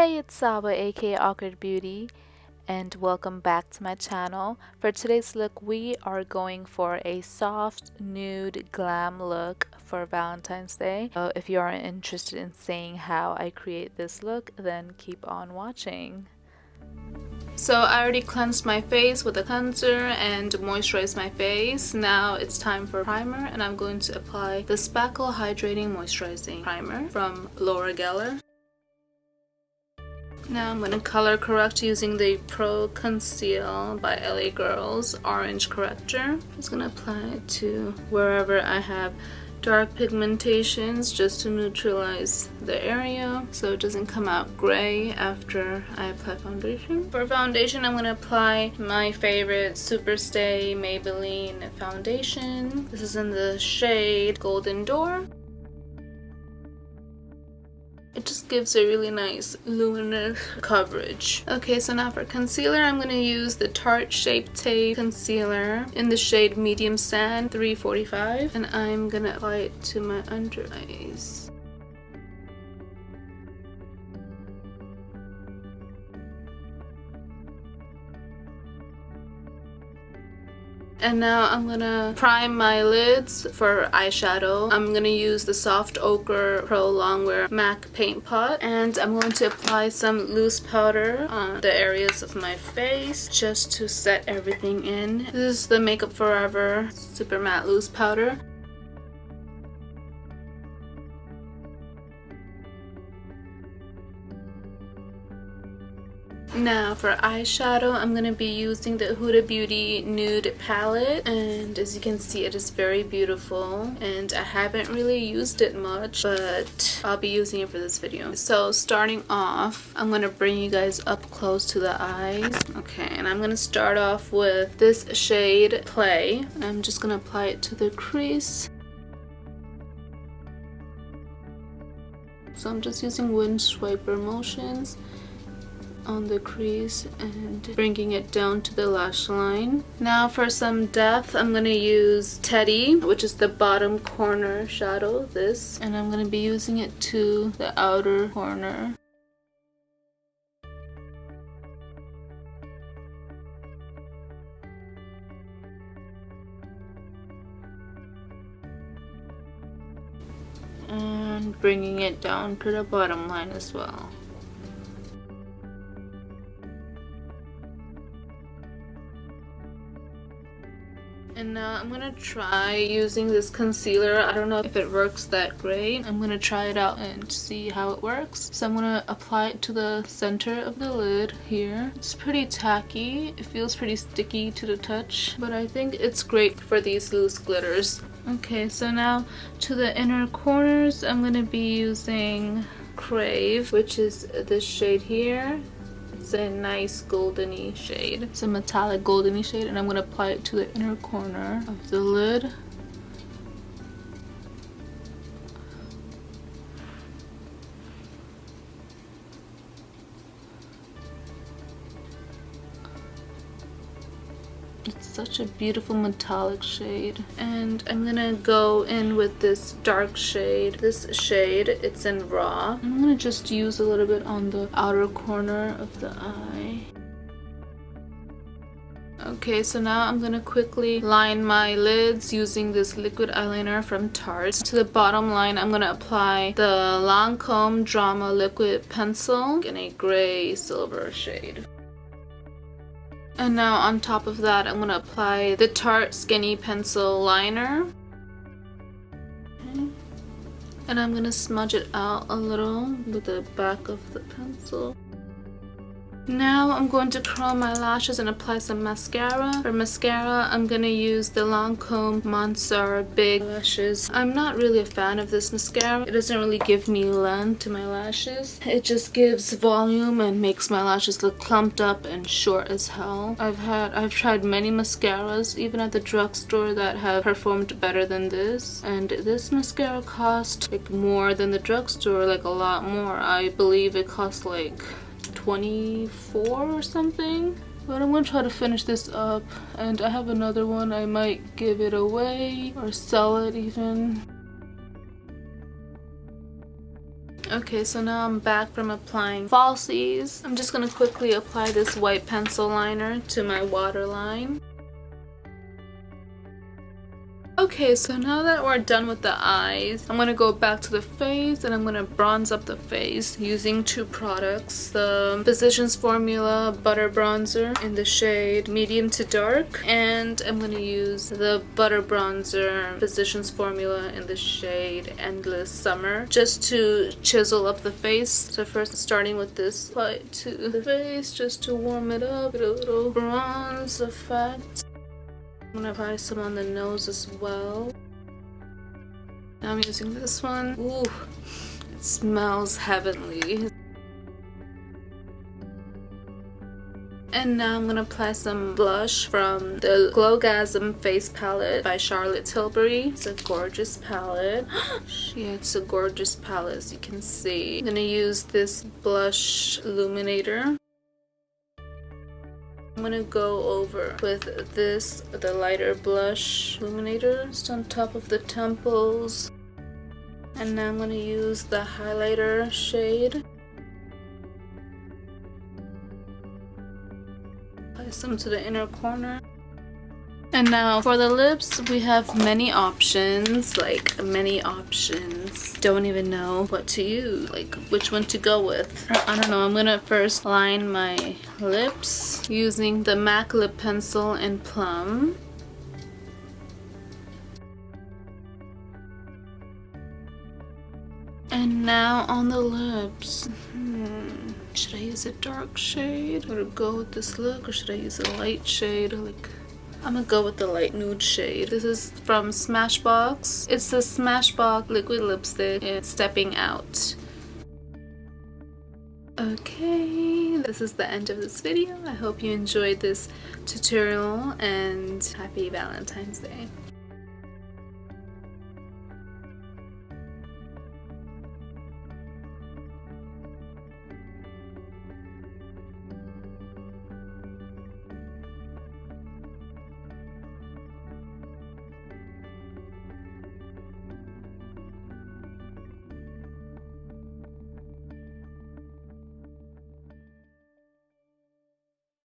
Hey, it's Saba aka Awkward Beauty, and welcome back to my channel. For today's look, we are going for a soft nude glam look for Valentine's Day. So if you are interested in seeing how I create this look, then keep on watching. So I already cleansed my face with a cleanser and moisturized my face. Now it's time for primer, and I'm going to apply the Spackle Hydrating Moisturizing Primer from Laura Geller. Now I'm going to color correct using the Pro Conceal by LA Girls Orange Corrector. Just going to apply it to wherever I have dark pigmentations just to neutralize the area so it doesn't come out gray after I apply foundation. For foundation, I'm going to apply my favorite Superstay Maybelline foundation. This is in the shade Golden Door. It just gives a really nice luminous coverage. Okay, so now for concealer, I'm going to use the Tarte Shape Tape Concealer in the shade Medium Sand 345, and I'm going to apply it to my under eyes. And now I'm gonna prime my lids for eyeshadow. I'm gonna use the Soft Ochre Pro Longwear Paint Pot, and I'm going to apply some loose powder on the areas of my face just to set everything in. This is the Makeup Forever Super Matte Loose Powder. Now for eyeshadow, I'm going to be using the Huda Beauty Nude Palette, and as you can see, it is very beautiful, and I haven't really used it much, but I'll be using it for this video. So starting off, I'm going to bring you guys up close to the eyes. Okay, and I'm going to start off with this shade Play. I'm just going to apply it to the crease. So I'm just using wind swiper motions on the crease and bringing it down to the lash line. Now for some depth, I'm going to use Teddy, which is the bottom corner shadow, this, and I'm going to be using it to the outer corner. And bringing it down to the bottom line as well. And now I'm gonna try using this concealer. I don't know if it works that great. I'm gonna try it out and see how it works. So I'm gonna apply it to the center of the lid here. It's pretty tacky. It feels pretty sticky to the touch, but I think it's great for these loose glitters. Okay, so now to the inner corners, I'm gonna be using Crave, which is this shade here. It's a nice goldeny shade. It's a metallic goldeny shade, and I'm going to apply it to the inner corner of the lid. It's such a beautiful metallic shade. And I'm gonna go in with this dark shade. This shade, it's in Raw. I'm gonna just use a little bit on the outer corner of the eye. Okay, so now I'm gonna quickly line my lids using this liquid eyeliner from Tarte. To the bottom line, I'm gonna apply the Lancome Drama Liquid Pencil in a gray silver shade. And now on top of that, I'm going to apply the Tarte Skinny Pencil Liner. Okay. And I'm going to smudge it out a little with the back of the pencil. Now I'm going to curl my lashes and apply some mascara. For mascara, I'm going to use the Lancome Mansar Big Lashes. I'm not really a fan of this mascara. It doesn't really give me length to my lashes. It just gives volume and makes my lashes look clumped up and short as hell. I've tried many mascaras, even at the drugstore, that have performed better than this. And this mascara cost like more than the drugstore, like a lot more. I believe it cost like 24 or something. But I'm gonna try to finish this up, and I have another one. I might give it away or sell it even. Okay, so now I'm back from applying falsies. I'm just going to quickly apply this white pencil liner to my waterline. Okay, so now that we're done with the eyes, I'm going to go back to the face and I'm going to bronze up the face using two products. The Physicians Formula Butter Bronzer in the shade Medium to Dark, and I'm going to use the Butter Bronzer Physicians Formula in the shade Endless Summer just to chisel up the face. So first starting with this, apply it to the face just to warm it up, get a little bronze effect. I'm gonna apply some on the nose as well. Now I'm using this one. Ooh, it smells heavenly. And now I'm gonna apply some blush from the Glowgasm Face Palette by Charlotte Tilbury. It's a gorgeous palette. Yeah, it's a gorgeous palette, as you can see. I'm gonna use this blush illuminator. I'm gonna go over with this, the lighter blush illuminator, just on top of the temples. And now I'm gonna use the highlighter shade. Apply some to the inner corner. And now for the lips, we have many options, Don't even know what to use, which one to go with. I don't know, I'm gonna first line my lips using the MAC lip pencil in Plum. And now on the lips, should I use a dark shade or go with this look, or should I use a light shade? I'm gonna go with the light nude shade. This is from Smashbox. It's the Smashbox liquid lipstick in Stepping Out. Okay, this is the end of this video. I hope you enjoyed this tutorial and happy Valentine's Day.